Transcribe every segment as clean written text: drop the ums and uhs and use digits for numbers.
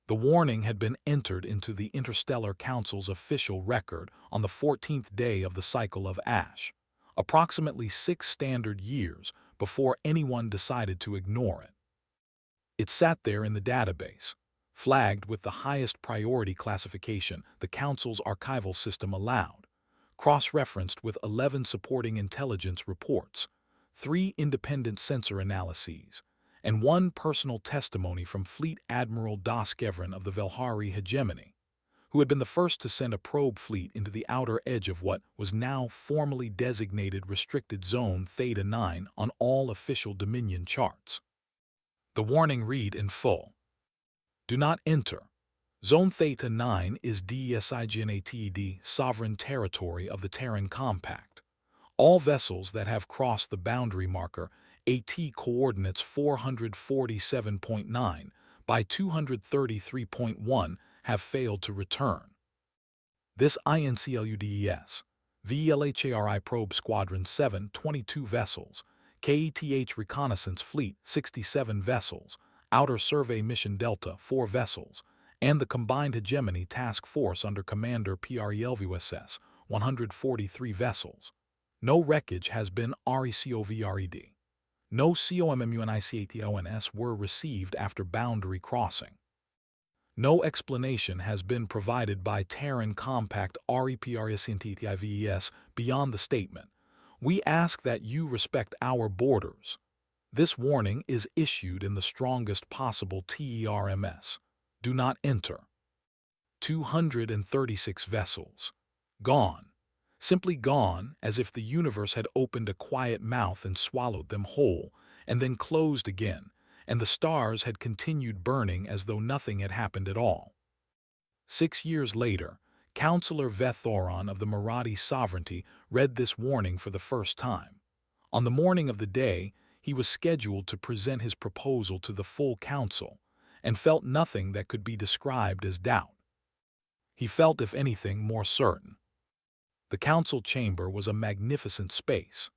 The warning had been entered into the Interstellar Council's official record on the 14th day of the cycle of Ash, approximately 6 standard years before anyone decided to ignore it. It sat there in the database, flagged with the highest priority classification the Council's archival system allowed, cross-referenced with 11 supporting intelligence reports, 3 independent sensor analyses, and 1 personal testimony from Fleet Admiral Doskevran of the Velhari hegemony, who had been the first to send a probe fleet into the outer edge of what was now formally designated Restricted Zone Theta 9 on all official Dominion charts. The warning read in full: "Do not enter. Zone Theta 9 is DESIGNATED sovereign territory of the Terran Compact. All vessels that have crossed the boundary marker AT coordinates 447.9 by 233.1 have failed to return. This INCLUDES, VLHARI Probe Squadron 7 22 vessels, KETH Reconnaissance Fleet 67 vessels, Outer Survey Mission Delta 4 vessels, and the Combined Hegemony Task Force under Commander PRELVUSS 143 vessels. No wreckage has been RECOVRED. No COMMUNICATONS were received after boundary crossing. No explanation has been provided by Terran Compact REPRSNTTIVES beyond the statement, 'We ask that you respect our borders.' This warning is issued in the strongest possible TERMS. Do not enter. 236 vessels. Gone. Simply gone, as if the universe had opened a quiet mouth and swallowed them whole, and then closed again, and the stars had continued burning as though nothing had happened at all. 6 years later, Councillor Vethoron of the Marathi Sovereignty read this warning for the first time. On the morning of the day, he was scheduled to present his proposal to the full council, and felt nothing that could be described as doubt. He felt, if anything, more certain. The council chamber was a magnificent space.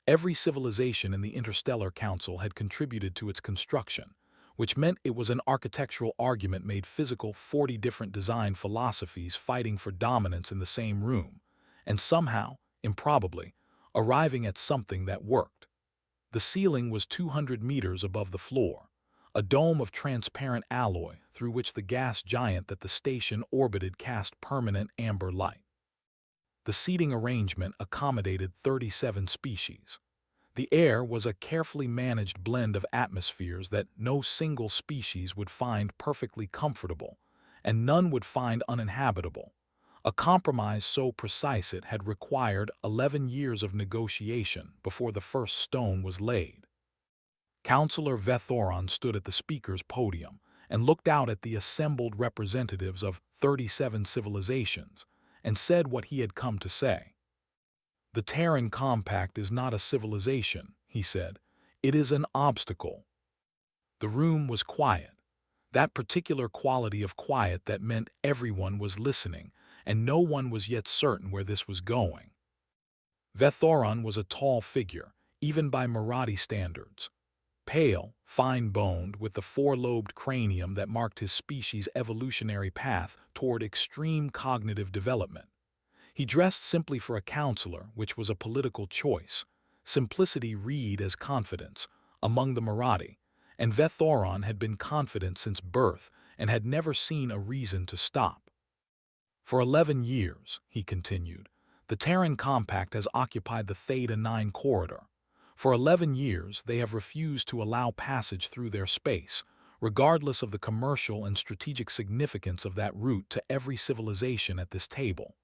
Every civilization in the Interstellar Council had contributed to its construction, which meant it was an architectural argument made physical. 40 different design philosophies fighting for dominance in the same room, and somehow, improbably, arriving at something that worked. The ceiling was 200 meters above the floor, a dome of transparent alloy through which the gas giant that the station orbited cast permanent amber light. The seating arrangement accommodated 37 species. The air was a carefully managed blend of atmospheres that no single species would find perfectly comfortable, and none would find uninhabitable, a compromise so precise it had required 11 years of negotiation before the first stone was laid. Councillor Vethoron stood at the speaker's podium and looked out at the assembled representatives of 37 civilizations, and said what he had come to say. "The Terran Compact is not a civilization," he said. "It is an obstacle." The room was quiet, that particular quality of quiet that meant everyone was listening, and no one was yet certain where this was going. Vethoron was a tall figure, even by Marathi standards. Pale, fine-boned, with the 4-lobed cranium that marked his species' evolutionary path toward extreme cognitive development. He dressed simply for a counselor, which was a political choice. Simplicity read as confidence among the Marathi, and Vethoron had been confident since birth and had never seen a reason to stop. "For 11 years," he continued, "the Terran Compact has occupied the Theta 9 corridor. For 11 years, they have refused to allow passage through their space, regardless of the commercial and strategic significance of that route to every civilization at this table.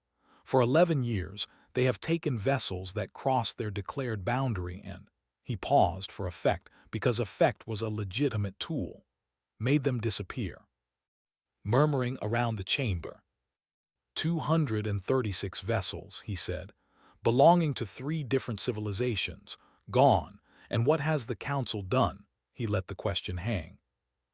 For 11 years, they have taken vessels that crossed their declared boundary and," he paused for effect because effect was a legitimate tool, "made them disappear." Murmuring around the chamber. 236 vessels, he said, belonging to 3 different civilizations, gone, and what has the council done? He let the question hang.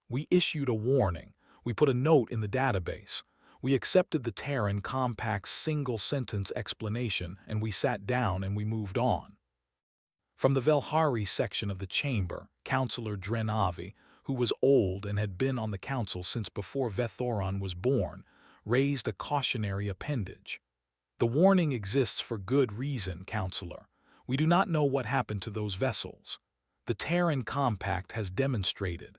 "We issued a warning. We put a note in the database. We accepted the Terran Compact's single-sentence explanation, and we sat down and we moved on." From the Velhari section of the chamber, Councillor Drenavi, who was old and had been on the council since before Vethoron was born, raised a cautionary appendage. "The warning exists for good reason, Counselor. We do not know what happened to those vessels. The Terran Compact has demonstrated."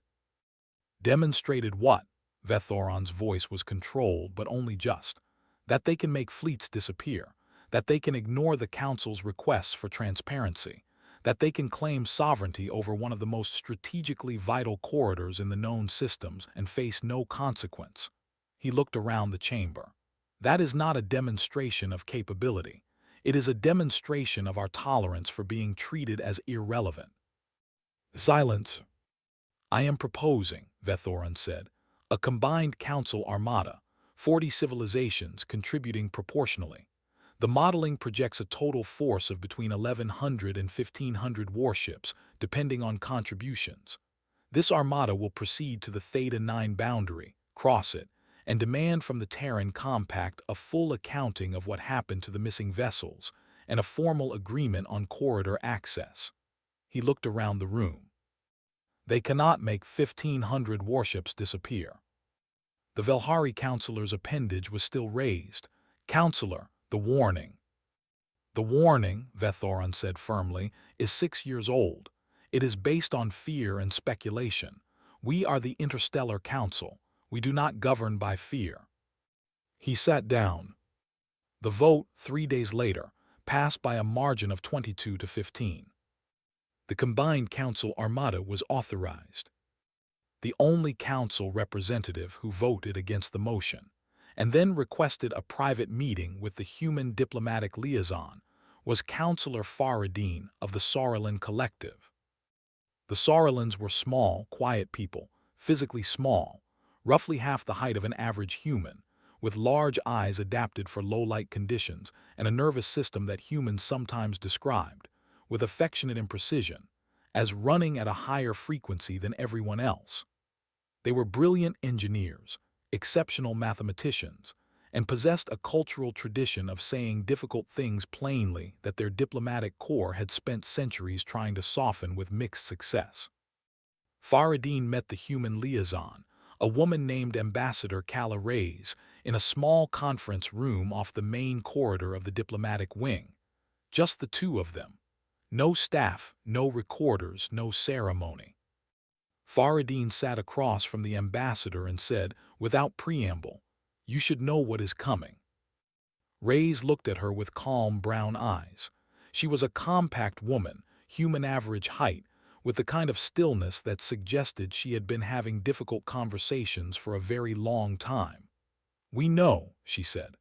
"Demonstrated what?" Vethoron's voice was controlled, but only just. "That they can make fleets disappear, that they can ignore the Council's requests for transparency, that they can claim sovereignty over one of the most strategically vital corridors in the known systems and face no consequence." He looked around the chamber. "That is not a demonstration of capability. It is a demonstration of our tolerance for being treated as irrelevant." "Silence." "I am proposing," Vethoron said, "a combined council armada, 40 civilizations contributing proportionally. The modeling projects a total force of between 1,100 and 1,500 warships, depending on contributions. This armada will proceed to the Theta 9 boundary, cross it, and demand from the Terran Compact a full accounting of what happened to the missing vessels and a formal agreement on corridor access." He looked around the room. "They cannot make 1,500 warships disappear." The Velhari counselor's appendage was still raised. "Counselor, the warning." "The warning," Vethoron said firmly, "is 6 years old. It is based on fear and speculation. We are the Interstellar Council. We do not govern by fear." He sat down. The vote, 3 days later, passed by a margin of 22 to 15. The combined council armada was authorized. The only council representative who voted against the motion, and then requested a private meeting with the human diplomatic liaison, was Councillor Faradine of the Saurilan Collective. The Saurilans were small, quiet people, physically small, roughly half the height of an average human, with large eyes adapted for low-light conditions and a nervous system that humans sometimes described, with affectionate imprecision, as running at a higher frequency than everyone else. They were brilliant engineers, exceptional mathematicians, and possessed a cultural tradition of saying difficult things plainly that their diplomatic corps had spent centuries trying to soften with mixed success. Faradine met the human liaison, a woman named Ambassador Kala Reyes, in a small conference room off the main corridor of the diplomatic wing. Just the two of them. No staff, no recorders, no ceremony. Faradine sat across from the ambassador and said, without preamble, "You should know what is coming." Reyes looked at her with calm brown eyes. She was a compact woman, human average height, with the kind of stillness that suggested she had been having difficult conversations for a very long time. "We know," she said.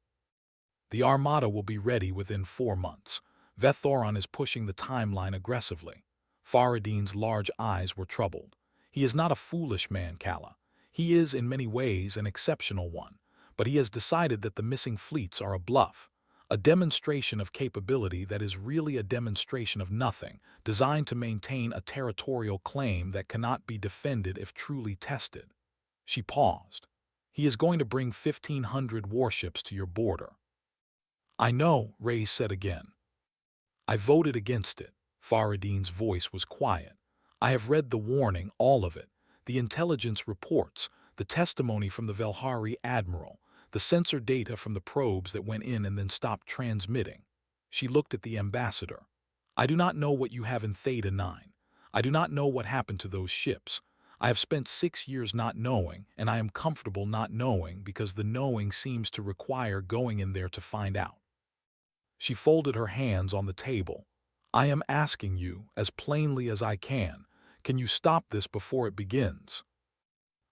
"The Armada will be ready within 4 months. Vethoron is pushing the timeline aggressively." Faradine's large eyes were troubled. "He is not a foolish man, Kala. He is, in many ways, an exceptional one. But he has decided that the missing fleets are a bluff, a demonstration of capability that is really a demonstration of nothing, designed to maintain a territorial claim that cannot be defended if truly tested." She paused. "He is going to bring 1,500 warships to your border." "I know," Reyes said again. "I voted against it." Faradine's voice was quiet. "I have read the warning, all of it, the intelligence reports, the testimony from the Velhari admiral, the sensor data from the probes that went in and then stopped transmitting." She looked at the ambassador. "I do not know what you have in Theta 9. I do not know what happened to those ships. I have spent 6 years not knowing, and I am comfortable not knowing because the knowing seems to require going in there to find out." She folded her hands on the table. "I am asking you, as plainly as I can you stop this before it begins?"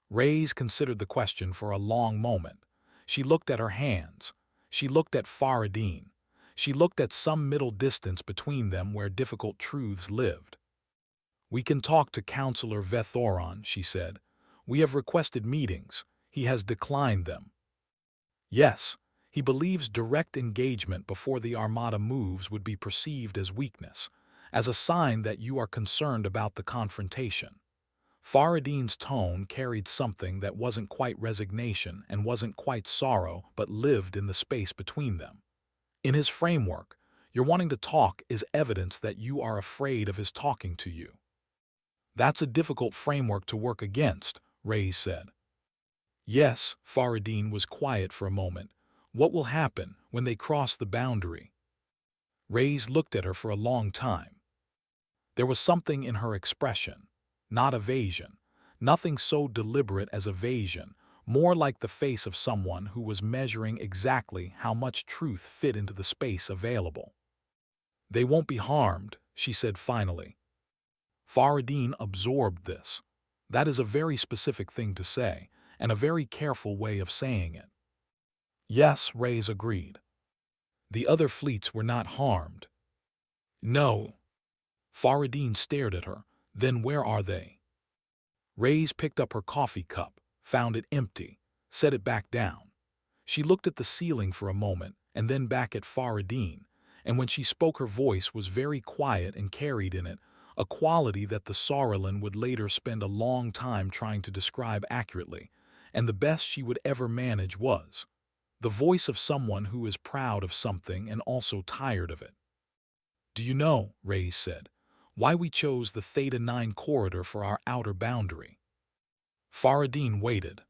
Reyes considered the question for a long moment. She looked at her hands. She looked at Faradine. She looked at some middle distance between them where difficult truths lived. "We can talk to Counselor Vethoron," she said. "We have requested meetings. He has declined them." "Yes. He believes direct engagement before the Armada moves would be perceived as weakness, as a sign that you are concerned about the confrontation." Faradine's tone carried something that wasn't quite resignation and wasn't quite sorrow, but lived in the space between them. "In his framework, your wanting to talk is evidence that you are afraid of his talking to you." That's a difficult framework to work against, Reyes said. Yes, Faradine was quiet for a moment. What will happen when they cross the boundary? Reyes looked at her for a long time. There was something in her expression, not evasion, nothing so deliberate as evasion, more like the face of someone who was measuring exactly how much truth fit into the space available. They won't be harmed, she said finally. Faradine absorbed this. That is a very specific thing to say, and a very careful way of saying it. Yes, Reyes agreed. The other fleets were not harmed. No. Faradine stared at her. Then where are they? Reyes picked up her coffee cup, found it empty, set it back down. She looked at the ceiling for a moment, and then back at Faradine, and when she spoke her voice was very quiet and carried in it a quality that the Saurilan would later spend a long time trying to describe accurately, and the best she would ever manage was the voice of someone who is proud of something and also tired of it. Do you know, Reyes said, why we chose the Theta 9 corridor for our outer boundary? Faradine waited.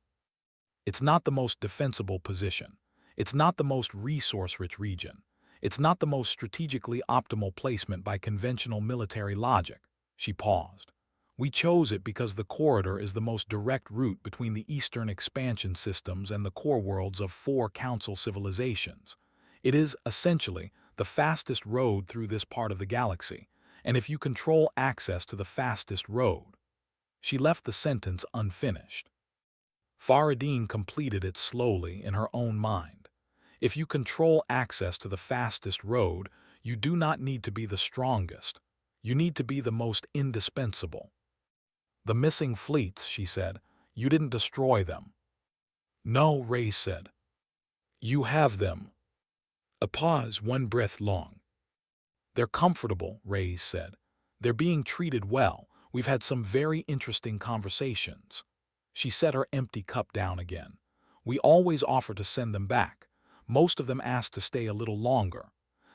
It's not the most defensible position. It's not the most resource-rich region. It's not the most strategically optimal placement by conventional military logic. She paused. We chose it because the corridor is the most direct route between the eastern expansion systems and the core worlds of 4 council civilizations. It is, essentially, the fastest road through this part of the galaxy, and if you control access to the fastest road. She left the sentence unfinished. Faradine completed it slowly in her own mind. If you control access to the fastest road, you do not need to be the strongest. You need to be the most indispensable. The missing fleets, she said, you didn't destroy them. No, Reyes said. You have them. A pause, 1 breath long. They're comfortable, Reyes said. They're being treated well. We've had some very interesting conversations. She set her empty cup down again. We always offer to send them back. Most of them asked to stay a little longer.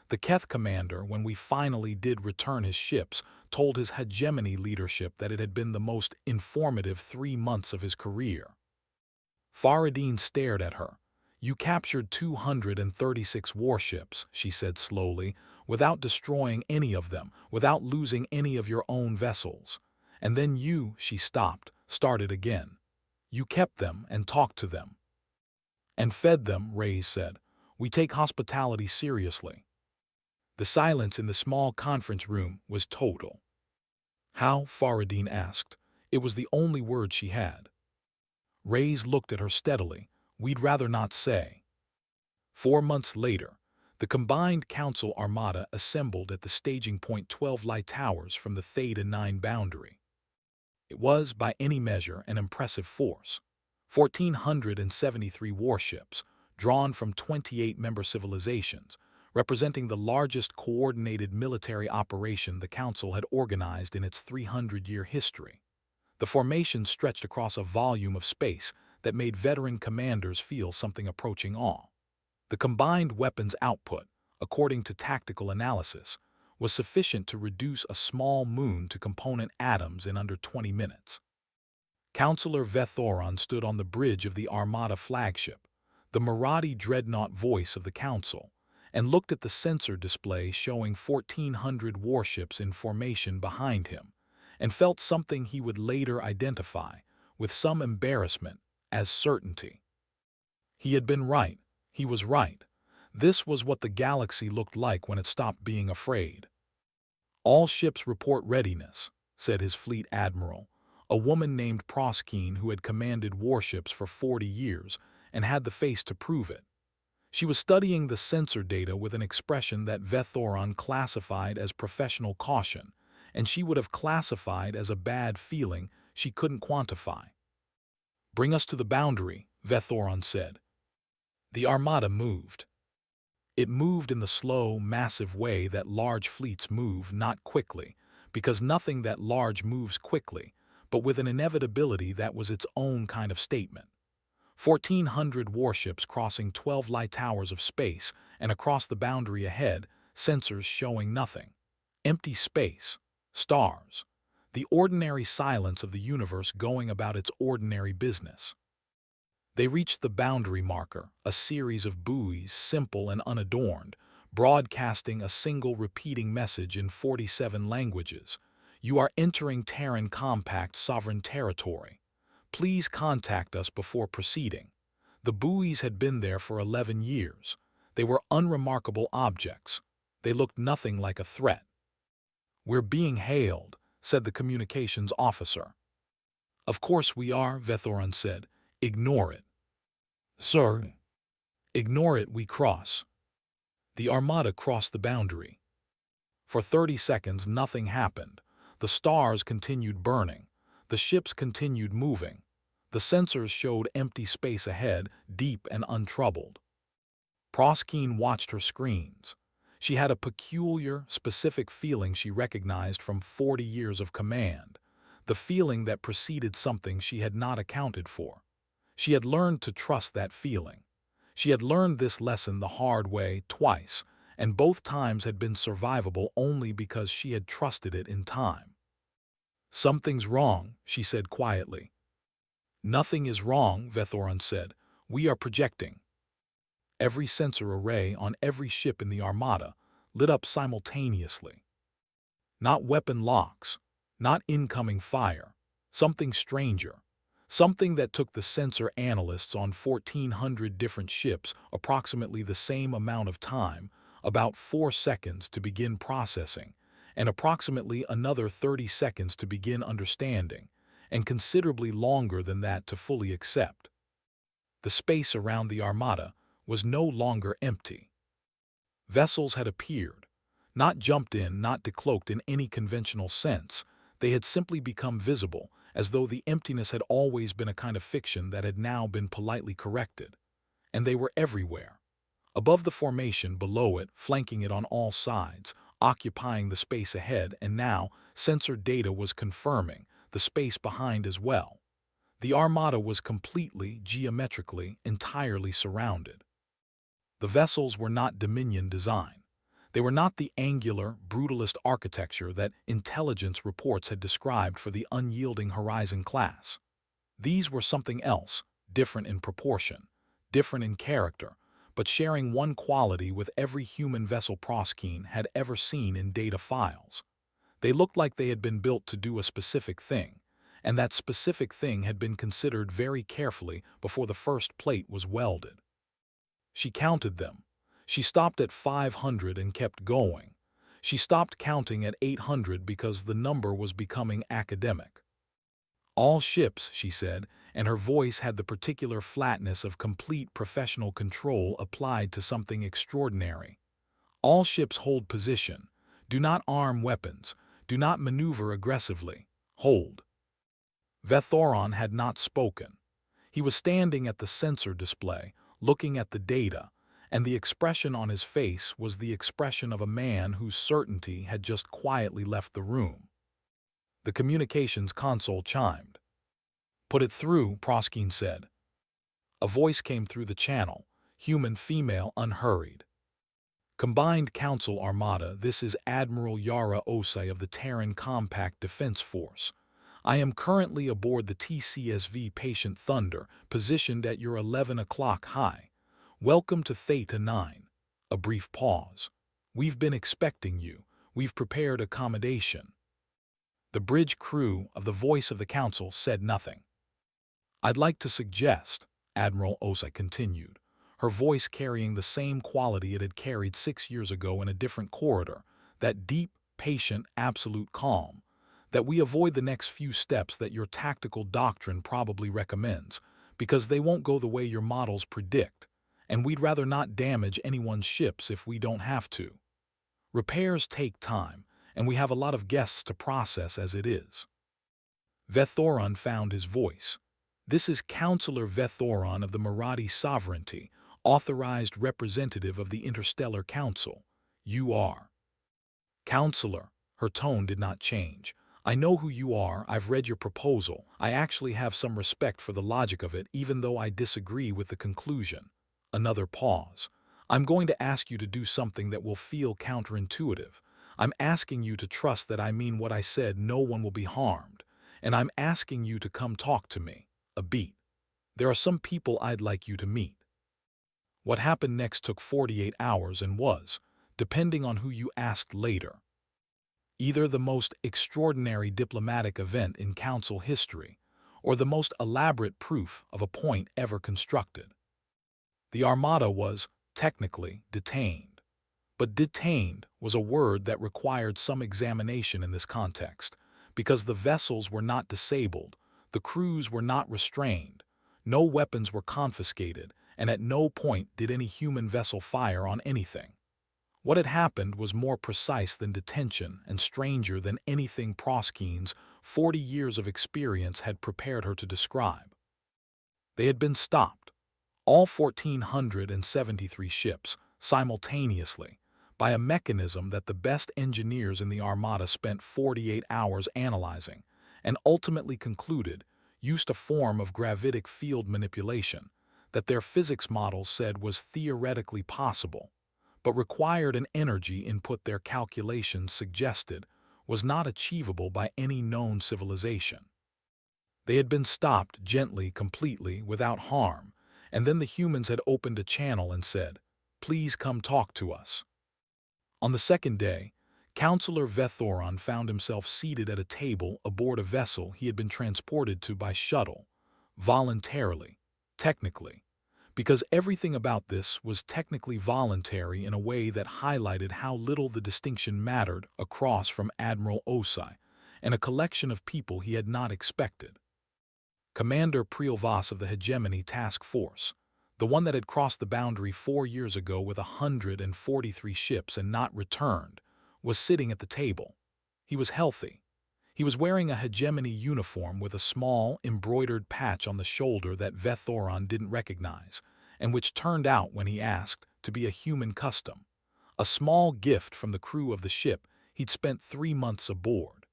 The Keth commander, when we finally did return his ships, told his hegemony leadership that it had been the most informative 3 months of his career. Faradine stared at her. You captured 236 warships, she said slowly, without destroying any of them, without losing any of your own vessels. And then you, she stopped, started again. You kept them and talked to them. And fed them, Reyes said. We take hospitality seriously. The silence in the small conference room was total. How? Faradine asked. It was the only word she had. Reyes looked at her steadily. We'd rather not say. 4 months later, the combined Council Armada assembled at the staging point 12 light towers from the Theta 9 boundary. It was, by any measure, an impressive force. 1,473 warships, drawn from 28 member civilizations, representing the largest coordinated military operation the Council had organized in its 300-year history. The formation stretched across a volume of space that made veteran commanders feel something approaching awe. The combined weapons output, according to tactical analysis, was sufficient to reduce a small moon to component atoms in under 20 minutes. Councillor Vethoron stood on the bridge of the Armada flagship, the Marathi dreadnought voice of the Council, and looked at the sensor display showing 1,400 warships in formation behind him, and felt something he would later identify, with some embarrassment, as certainty. He had been right. He was right. This was what the galaxy looked like when it stopped being afraid. All ships report readiness, said his fleet admiral, a woman named Proskine who had commanded warships for 40 years and had the face to prove it. She was studying the sensor data with an expression that Vethoron classified as professional caution, and she would have classified as a bad feeling she couldn't quantify. Bring us to the boundary, Vethoron said. The Armada moved. It moved in the slow, massive way that large fleets move, not quickly, because nothing that large moves quickly, but with an inevitability that was its own kind of statement. 1,400 warships crossing 12 light towers of space, and across the boundary ahead, sensors showing nothing. Empty space. Stars. the ordinary silence of the universe going about its ordinary business. They reached the boundary marker, a series of buoys, simple and unadorned, broadcasting a single repeating message in 47 languages. You are entering Terran Compact sovereign territory. Please contact us before proceeding. The buoys had been there for 11 years. They were unremarkable objects. They looked nothing like a threat. "We're being hailed," said the communications officer. "Of course we are," Vethoron said. "Ignore it." "Sir." "Ignore it, we cross." The Armada crossed the boundary. For 30 seconds nothing happened. The stars continued burning. The ships continued moving. The sensors showed empty space ahead, deep and untroubled. Proskine watched her screens. She had a peculiar, specific feeling she recognized from 40 years of command, the feeling that preceded something she had not accounted for. She had learned to trust that feeling. She had learned this lesson the hard way twice, and both times had been survivable only because she had trusted it in time. "Something's wrong," she said quietly. "Nothing is wrong," Vethoron said. "We are projecting." Every sensor array on every ship in the Armada lit up simultaneously. Not weapon locks, not incoming fire, something stranger. Something that took the sensor analysts on 1,400 different ships approximately the same amount of time, about 4 seconds to begin processing, and approximately another 30 seconds to begin understanding, and considerably longer than that to fully accept. The space around the Armada was no longer empty. Vessels had appeared, not jumped in, not decloaked in any conventional sense. They had simply become visible, as though the emptiness had always been a kind of fiction that had now been politely corrected. And they were everywhere. Above the formation, below it, flanking it on all sides, occupying the space ahead, and now, sensor data was confirming, the space behind as well. The Armada was completely, geometrically, entirely surrounded. The vessels were not Dominion design. They were not the angular, brutalist architecture that intelligence reports had described for the unyielding Horizon class. These were something else, different in proportion, different in character, but sharing one quality with every human vessel Proskine had ever seen in data files. They looked like they had been built to do a specific thing, and that specific thing had been considered very carefully before the first plate was welded. She counted them. She stopped at 500 and kept going. She stopped counting at 800 because the number was becoming academic. "All ships," she said, and her voice had the particular flatness of complete professional control applied to something extraordinary. "All ships hold position. Do not arm weapons. Do not maneuver aggressively. Hold." Vethoron had not spoken. He was standing at the sensor display, looking at the data, and the expression on his face was the expression of a man whose certainty had just quietly left the room. The communications console chimed. "Put it through," Proskine said. A voice came through the channel, human, female, unhurried. "Combined Council Armada, this is Admiral Yara Osei of the Terran Compact Defense Force. I am currently aboard the TCSV Patient Thunder, positioned at your 11 o'clock high. Welcome to Theta 9. A brief pause. We've been expecting you. We've prepared accommodation." The bridge crew of the Voice of the Council said nothing. "I'd like to suggest," Admiral Osei continued, her voice carrying the same quality it had carried 6 years ago in a different corridor, that deep, patient, absolute calm, "that we avoid the next few steps that your tactical doctrine probably recommends, because they won't go the way your models predict, and we'd rather not damage anyone's ships if we don't have to. Repairs take time, and we have a lot of guests to process as it is." Vethoron found his voice. "This is Counselor Vethoron of the Marathi Sovereignty, authorized representative of the Interstellar Council. You are." "Counselor," her tone did not change. "I know who you are, I've read your proposal, I actually have some respect for the logic of it even though I disagree with the conclusion." Another pause. "I'm going to ask you to do something that will feel counterintuitive. I'm asking you to trust that I mean what I said. No one will be harmed. And I'm asking you to come talk to me. A beat. There are some people I'd like you to meet. What happened next took 48 hours and was, depending on who you asked later, either the most extraordinary diplomatic event in council history or the most elaborate proof of a point ever constructed. The Armada was, technically, detained. But detained was a word that required some examination in this context, because the vessels were not disabled, the crews were not restrained, no weapons were confiscated, and at no point did any human vessel fire on anything. What had happened was more precise than detention and stranger than anything Proskeen's 40 years of experience had prepared her to describe. They had been stopped, all 1,473 ships, simultaneously, by a mechanism that the best engineers in the Armada spent 48 hours analyzing and ultimately concluded used a form of gravitic field manipulation that their physics models said was theoretically possible, but required an energy input their calculations suggested was not achievable by any known civilization. They had been stopped gently, completely, without harm, and then the humans had opened a channel and said, "Please come talk to us." On the second day, Counselor Vethoron found himself seated at a table aboard a vessel he had been transported to by shuttle, voluntarily, technically, because everything about this was technically voluntary in a way that highlighted how little the distinction mattered across from Admiral Osai and a collection of people he had not expected. Commander Prielvas of the Hegemony Task Force, the one that had crossed the boundary 4 years ago with 143 ships and not returned, was sitting at the table. He was healthy. He was wearing a Hegemony uniform with a small, embroidered patch on the shoulder that Vethoron didn't recognize, and which turned out, when he asked, to be a human custom, a small gift from the crew of the ship he'd spent 3 months aboard.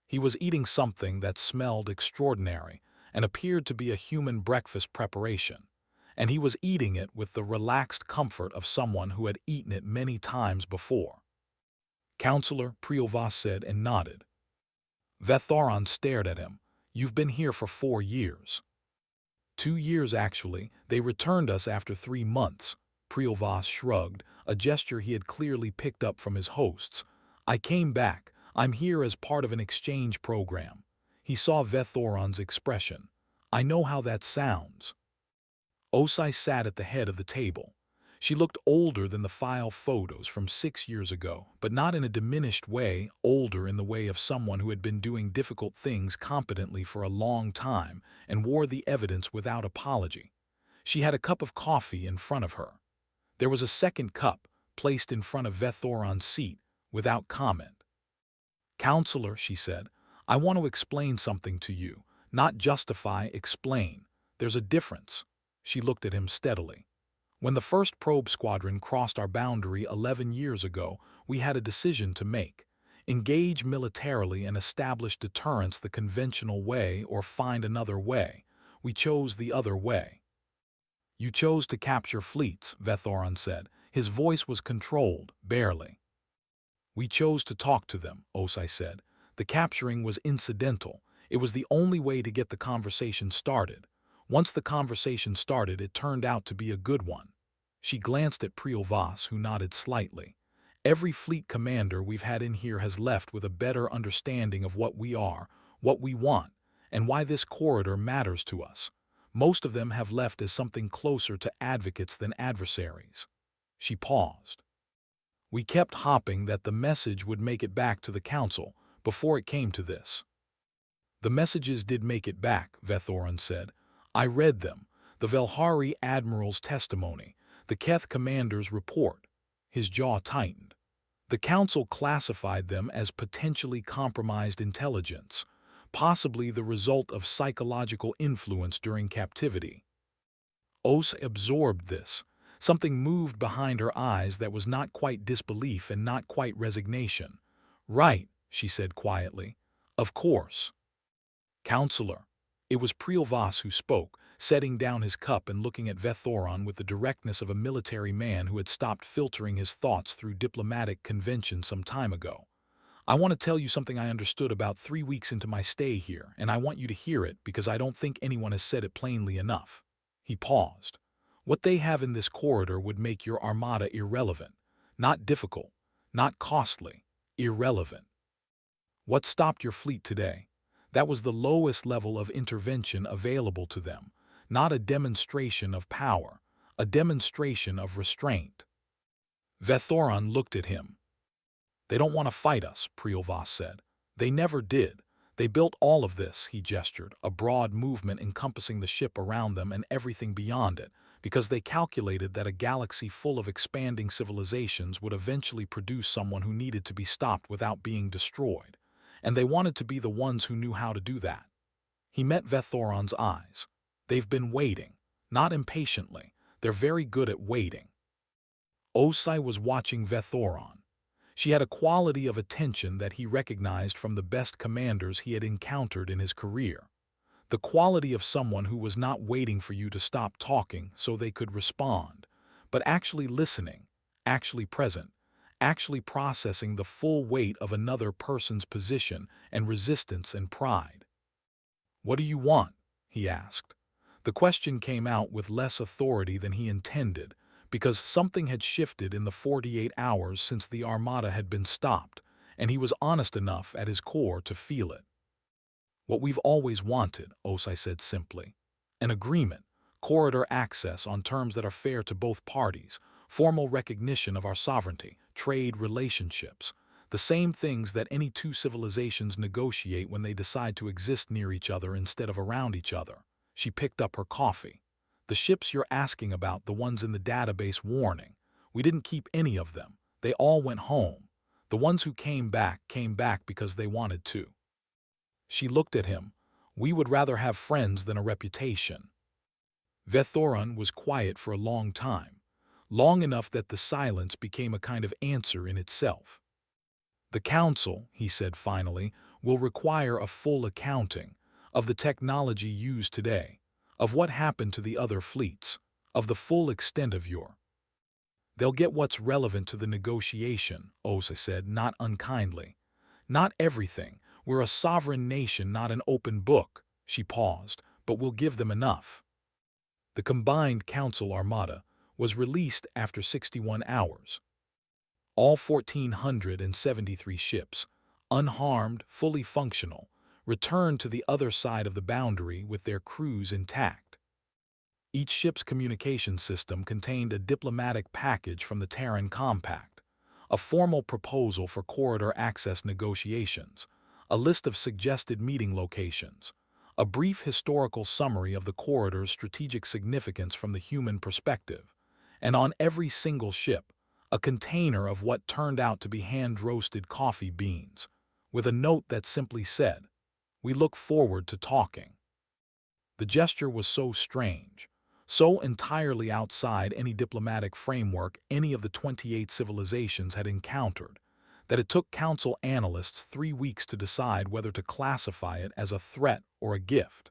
He was eating something that smelled extraordinary and appeared to be a human breakfast preparation, and he was eating it with the relaxed comfort of someone who had eaten it many times before. Counselor, Prielvas said and nodded. Vethoron stared at him. "You've been here for 4 years. 2 years, actually. They returned us after 3 months. Prielvas shrugged, a gesture he had clearly picked up from his hosts. "I came back. I'm here as part of an exchange program." He saw Vethoron's expression. "I know how that sounds." Osai sat at the head of the table. She looked older than the file photos from 6 years ago, but not in a diminished way, older in the way of someone who had been doing difficult things competently for a long time and wore the evidence without apology. She had a cup of coffee in front of her. There was a second cup placed in front of Vethoron's seat, without comment. "Counselor," she said, "I want to explain something to you. Not justify, explain. There's a difference." She looked at him steadily. "When the first probe squadron crossed our boundary 11 years ago, we had a decision to make. Engage militarily and establish deterrence the conventional way or find another way. We chose the other way." "You chose to capture fleets," Vethoron said. His voice was controlled, barely. "We chose to talk to them," Osai said. "The capturing was incidental. It was the only way to get the conversation started. Once the conversation started, it turned out to be a good one." She glanced at Prielvas, who nodded slightly. "Every fleet commander we've had in here has left with a better understanding of what we are, what we want, and why this corridor matters to us. Most of them have left as something closer to advocates than adversaries." She paused. "We kept hoping that the message would make it back to the council before it came to this." "The messages did make it back," Vethoron said. "I read them, the Velhari Admiral's testimony, the Keth commander's report." His jaw tightened. "The council classified them as potentially compromised intelligence, possibly the result of psychological influence during captivity." Os absorbed this. Something moved behind her eyes that was not quite disbelief and not quite resignation. "Right," she said quietly. "Of course." "Counselor." It was Prielvas who spoke, setting down his cup and looking at Vethoron with the directness of a military man who had stopped filtering his thoughts through diplomatic convention some time ago. "I want to tell you something I understood about 3 weeks into my stay here, and I want you to hear it because I don't think anyone has said it plainly enough." He paused. "What they have in this corridor would make your armada irrelevant. Not difficult, not costly, irrelevant. What stopped your fleet today? That was the lowest level of intervention available to them, not a demonstration of power, a demonstration of restraint." Vethoron looked at him. "They don't want to fight us," Priolvas said. "They never did. They built all of this," he gestured, a broad movement encompassing the ship around them and everything beyond it, because they calculated that a galaxy full of expanding civilizations would eventually produce someone who needed to be stopped without being destroyed, and they wanted to be the ones who knew how to do that. He met Vethoron's eyes. "They've been waiting, not impatiently. They're very good at waiting." Osai was watching Vethoron. She had a quality of attention that he recognized from the best commanders he had encountered in his career. The quality of someone who was not waiting for you to stop talking so they could respond, but actually listening, actually present, actually processing the full weight of another person's position and resistance and pride. "What do you want?" he asked. The question came out with less authority than he intended, because something had shifted in the 48 hours since the Armada had been stopped, and he was honest enough at his core to feel it. "What we've always wanted," Osai said simply. "An agreement, corridor access on terms that are fair to both parties, formal recognition of our sovereignty, trade relationships, the same things that any two civilizations negotiate when they decide to exist near each other instead of around each other." She picked up her coffee. "The ships you're asking about, the ones in the database warning, we didn't keep any of them. They all went home. The ones who came back because they wanted to." She looked at him. "We would rather have friends than a reputation." Vethoron was quiet for a long time, long enough that the silence became a kind of answer in itself. "The Council," he said finally, "will require a full accounting of the technology used today, of what happened to the other fleets, of the full extent of your—" "They'll get what's relevant to the negotiation," Osa said, not unkindly. "Not everything. We're a sovereign nation, not an open book." She paused, "but we'll give them enough." The combined Council Armada was released after 61 hours. All 1,473 ships, unharmed, fully functional, returned to the other side of the boundary with their crews intact. Each ship's communication system contained a diplomatic package from the Terran Compact, a formal proposal for corridor access negotiations, a list of suggested meeting locations, a brief historical summary of the corridor's strategic significance from the human perspective, and on every single ship, a container of what turned out to be hand-roasted coffee beans, with a note that simply said, "We look forward to talking." The gesture was so strange, so entirely outside any diplomatic framework any of the 28 civilizations had encountered, that it took Council analysts 3 weeks to decide whether to classify it as a threat or a gift.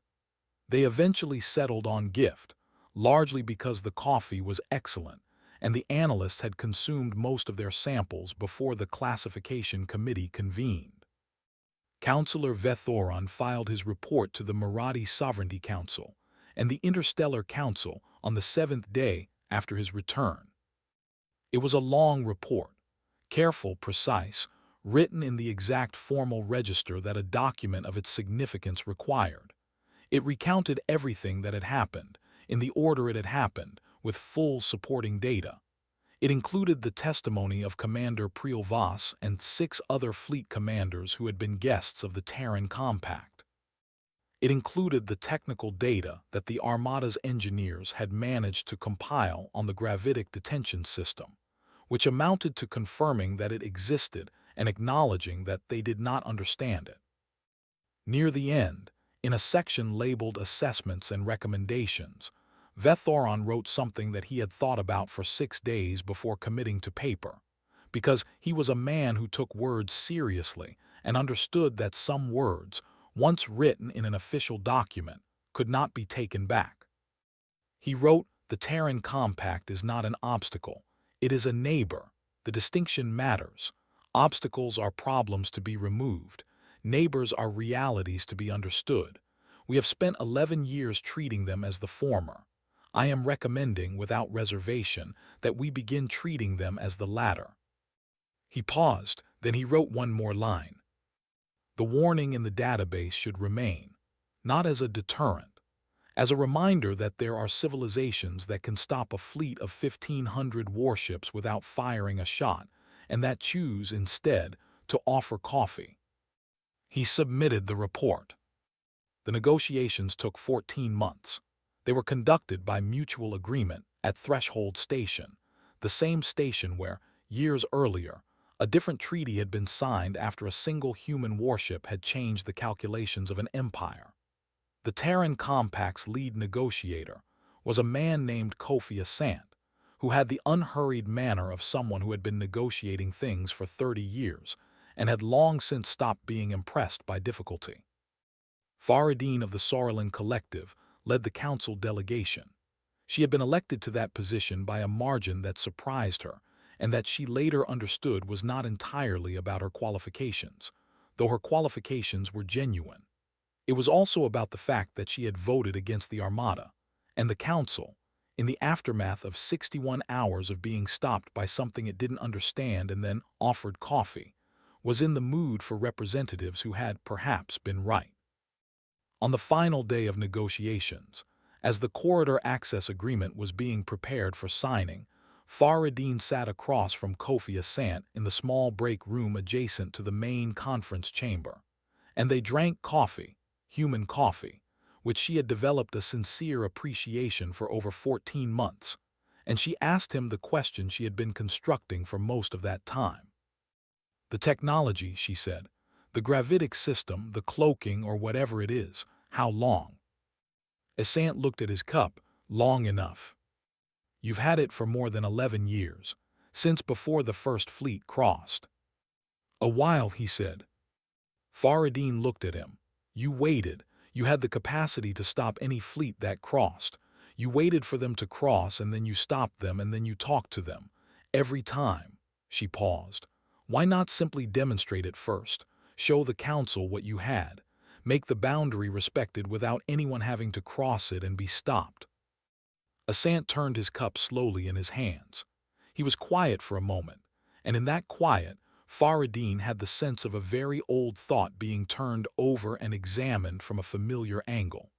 They eventually settled on gift, largely because the coffee was excellent, and the analysts had consumed most of their samples before the classification committee convened. Councillor Vethoron filed his report to the Marathi Sovereignty Council and the Interstellar Council on the 7th day after his return. It was a long report, careful, precise, written in the exact formal register that a document of its significance required. It recounted everything that had happened, in the order it had happened, with full supporting data. It included the testimony of Commander Priolvas and 6 other fleet commanders who had been guests of the Terran Compact. It included the technical data that the Armada's engineers had managed to compile on the gravitic detention system, which amounted to confirming that it existed and acknowledging that they did not understand it. Near the end, in a section labeled Assessments and Recommendations, Vethoron wrote something that he had thought about for 6 days before committing to paper, because he was a man who took words seriously and understood that some words, once written in an official document, could not be taken back. He wrote, "The Terran Compact is not an obstacle. It is a neighbor. The distinction matters. Obstacles are problems to be removed. Neighbors are realities to be understood. We have spent 11 years treating them as the former. I am recommending, without reservation, that we begin treating them as the latter." He paused, then he wrote one more line. "The warning in the database should remain, not as a deterrent, as a reminder that there are civilizations that can stop a fleet of 1,500 warships without firing a shot, and that choose, instead, to offer coffee." He submitted the report. The negotiations took 14 months. They were conducted by mutual agreement at Threshold Station, the same station where, years earlier, a different treaty had been signed after a single human warship had changed the calculations of an empire. The Terran Compact's lead negotiator was a man named Kofi Asant, who had the unhurried manner of someone who had been negotiating things for 30 years and had long since stopped being impressed by difficulty. Faradine of the Sauralin Collective led the council delegation. She had been elected to that position by a margin that surprised her, and that she later understood was not entirely about her qualifications, though her qualifications were genuine. It was also about the fact that she had voted against the Armada, and the council, in the aftermath of 61 hours of being stopped by something it didn't understand and then offered coffee, was in the mood for representatives who had perhaps been right. On the final day of negotiations, as the corridor access agreement was being prepared for signing, Faradine sat across from Kofi Asant in the small break room adjacent to the main conference chamber, and they drank coffee, human coffee, which she had developed a sincere appreciation for over 14 months, and she asked him the question she had been constructing for most of that time. "The technology," she said, "the gravitic system, the cloaking, or whatever it is, how long?" Asant looked at his cup. "Long enough. You've had it for more than 11 years, since before the first fleet crossed." "A while," he said. Faradine looked at him. "You waited. You had the capacity to stop any fleet that crossed. You waited for them to cross, and then you stopped them, and then you talked to them. Every time." She paused. "Why not simply demonstrate it first? Show the council what you had. Make the boundary respected without anyone having to cross it and be stopped." Asant turned his cup slowly in his hands. He was quiet for a moment, and in that quiet, Faradine had the sense of a very old thought being turned over and examined from a familiar angle.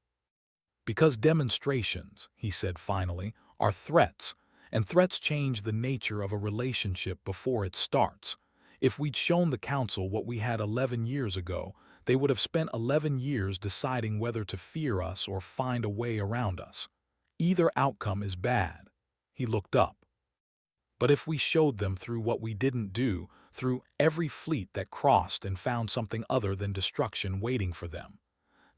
"Because demonstrations," he said finally, "are threats, and threats change the nature of a relationship before it starts. If we'd shown the council what we had 11 years ago, they would have spent 11 years deciding whether to fear us or find a way around us. Either outcome is bad." He looked up. "But if we showed them through what we didn't do, through every fleet that crossed and found something other than destruction waiting for them,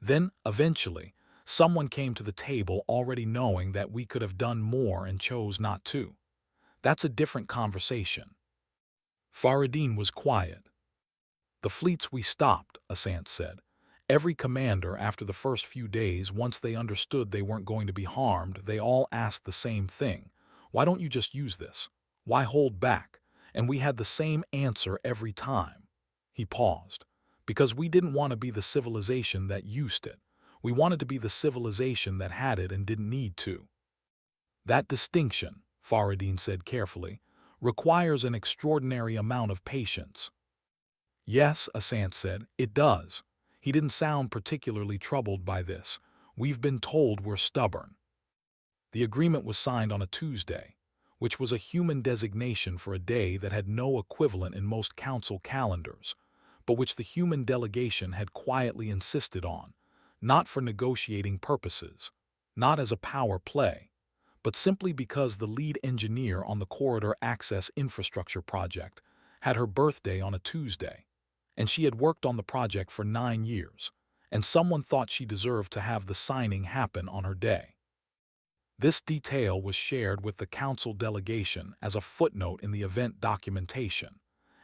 then, eventually, someone came to the table already knowing that we could have done more and chose not to. That's a different conversation." Faradine was quiet. "The fleets we stopped," Asant said. "Every commander, after the first few days, once they understood they weren't going to be harmed, they all asked the same thing. Why don't you just use this? Why hold back?" And we had the same answer every time." He paused. "Because we didn't want to be the civilization that used it. We wanted to be the civilization that had it and didn't need to." "That distinction," Faradine said carefully, "requires an extraordinary amount of patience." "Yes," Asant said, "it does." He didn't sound particularly troubled by this. "We've been told we're stubborn." The agreement was signed on a Tuesday, which was a human designation for a day that had no equivalent in most council calendars, but which the human delegation had quietly insisted on, not for negotiating purposes, not as a power play, but simply because the lead engineer on the corridor access infrastructure project had her birthday on a Tuesday, and she had worked on the project for 9 years, and someone thought she deserved to have the signing happen on her day. This detail was shared with the council delegation as a footnote in the event documentation,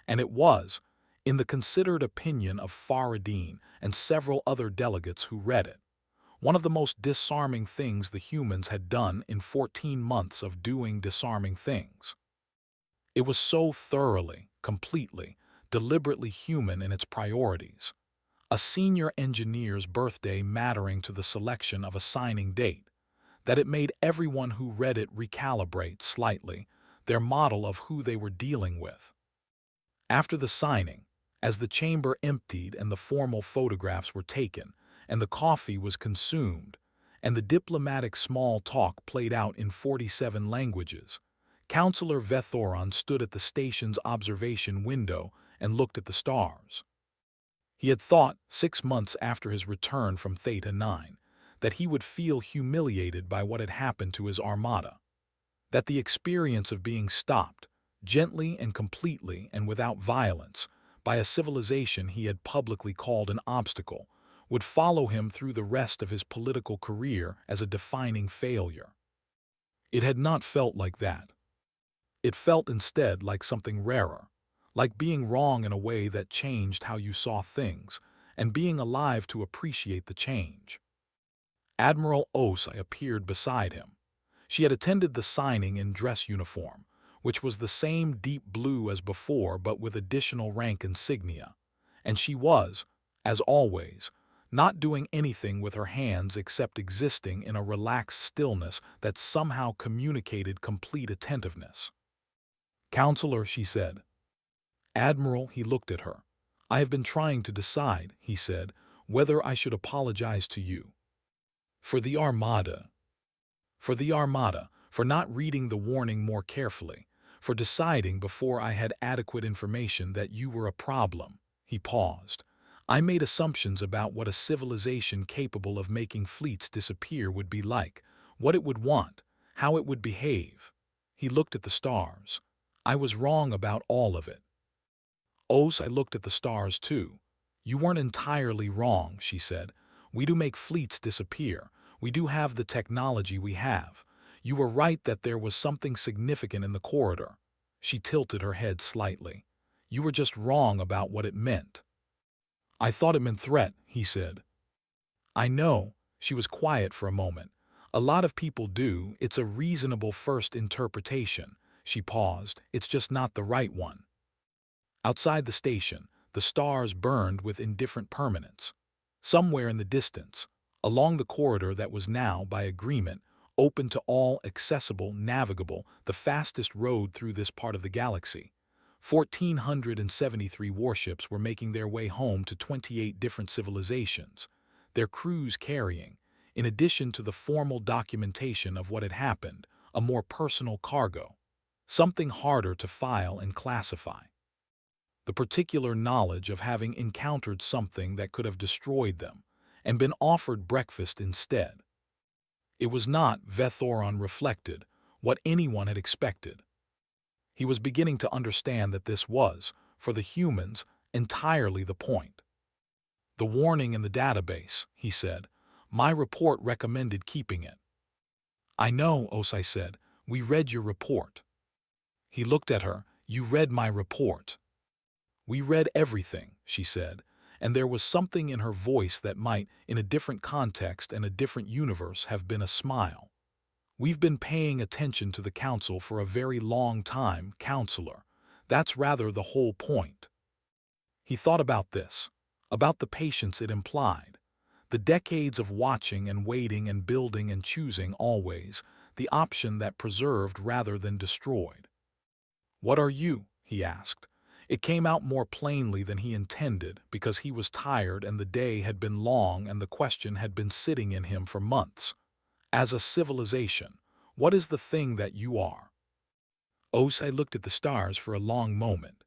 and it was, in the considered opinion of Faradine and several other delegates who read it, One of the most disarming things the humans had done in 14 months of doing disarming things. It was so thoroughly, completely, deliberately human in its priorities. A senior engineer's birthday mattering to the selection of a signing date, that it made everyone who read it recalibrate slightly their model of who they were dealing with. After the signing, as the chamber emptied and the formal photographs were taken, and the coffee was consumed, and the diplomatic small talk played out in 47 languages, Counselor Vethoron stood at the station's observation window and looked at the stars. He had thought, 6 months after his return from Theta 9, that he would feel humiliated by what had happened to his Armada, that the experience of being stopped, gently and completely and without violence, by a civilization he had publicly called an obstacle, would follow him through the rest of his political career as a defining failure. It had not felt like that. It felt instead like something rarer, like being wrong in a way that changed how you saw things, and being alive to appreciate the change. Admiral Osai appeared beside him. She had attended the signing in dress uniform, which was the same deep blue as before but with additional rank insignia, and she was, as always, not doing anything with her hands except existing in a relaxed stillness that somehow communicated complete attentiveness. "Counselor," she said. "Admiral," he looked at her. "I have been trying to decide," he said, "whether I should apologize to you. For the Armada. For the Armada, for not reading the warning more carefully, for deciding before I had adequate information that you were a problem." He paused. "I made assumptions about what a civilization capable of making fleets disappear would be like, what it would want, how it would behave." He looked at the stars. "I was wrong about all of it." I looked at the stars too. "You weren't entirely wrong," she said. "We do make fleets disappear. We do have the technology we have. You were right that there was something significant in the corridor." She tilted her head slightly. "You were just wrong about what it meant." "I thought it meant threat," he said. "I know." She was quiet for a moment. "A lot of people do. It's a reasonable first interpretation." She paused. "It's just not the right one." Outside the station, the stars burned with indifferent permanence. Somewhere in the distance, along the corridor that was now, by agreement, open to all, accessible, navigable, the fastest road through this part of the galaxy, 1,473 warships were making their way home to 28 different civilizations, their crews carrying, in addition to the formal documentation of what had happened, a more personal cargo, something harder to file and classify. The particular knowledge of having encountered something that could have destroyed them, and been offered breakfast instead. It was not, Vethoron reflected, what anyone had expected. He was beginning to understand that this was, for the humans, entirely the point. "The warning in the database," he said. "My report recommended keeping it." "I know," Osai said. "We read your report." He looked at her. "You read my report." "We read everything," she said, and there was something in her voice that might, in a different context and a different universe, have been a smile. "We've been paying attention to the Council for a very long time, Counselor. That's rather the whole point." He thought about this, about the patience it implied, the decades of watching and waiting and building and choosing always, the option that preserved rather than destroyed. "What are you?" he asked. It came out more plainly than he intended because he was tired and the day had been long and the question had been sitting in him for months. "As a civilization, what is the thing that you are?" Osai looked at the stars for a long moment.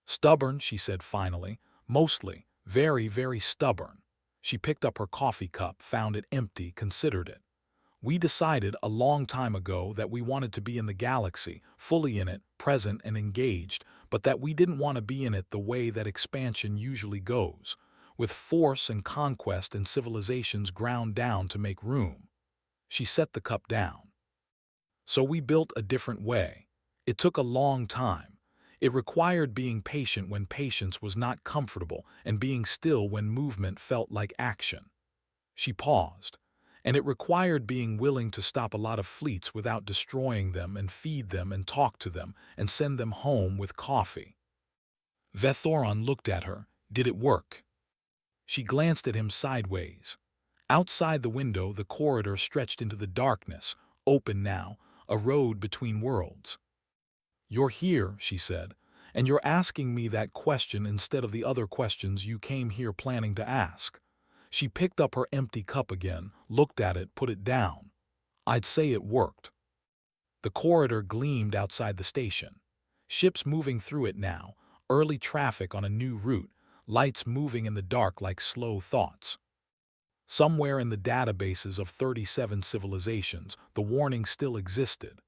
"Stubborn," she said finally. "Mostly. Very, very stubborn." She picked up her coffee cup, found it empty, considered it. "We decided a long time ago that we wanted to be in the galaxy, fully in it, present and engaged, but that we didn't want to be in it the way that expansion usually goes, with force and conquest and civilizations ground down to make room." She set the cup down. "So we built a different way. It took a long time. It required being patient when patience was not comfortable and being still when movement felt like action." She paused, and it required being willing to stop a lot of fleets without destroying them and feed them and talk to them and send them home with coffee. Vethoron looked at her. Did it work? She glanced at him sideways. Outside the window, the corridor stretched into the darkness, open now, a road between worlds. "You're here," she said, "and you're asking me that question instead of the other questions you came here planning to ask." She picked up her empty cup again, looked at it, put it down. "I'd say it worked." The corridor gleamed outside the station. Ships moving through it now, early traffic on a new route, lights moving in the dark like slow thoughts. Somewhere in the databases of 37 civilizations, the warning still existed.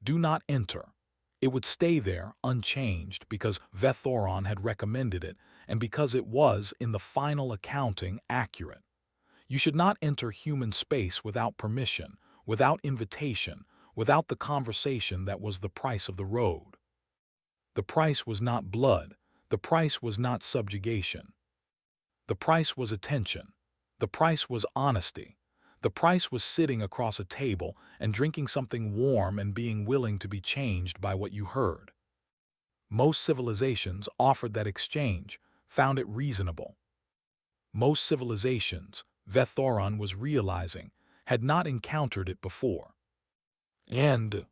Do not enter. It would stay there, unchanged, because Vethoron had recommended it, and because it was, in the final accounting, accurate. You should not enter human space without permission, without invitation, without the conversation that was the price of the road. The price was not blood. The price was not subjugation. The price was attention. The price was honesty. The price was sitting across a table and drinking something warm and being willing to be changed by what you heard. Most civilizations offered that exchange, found it reasonable. Most civilizations, Vethoron was realizing, had not encountered it before. And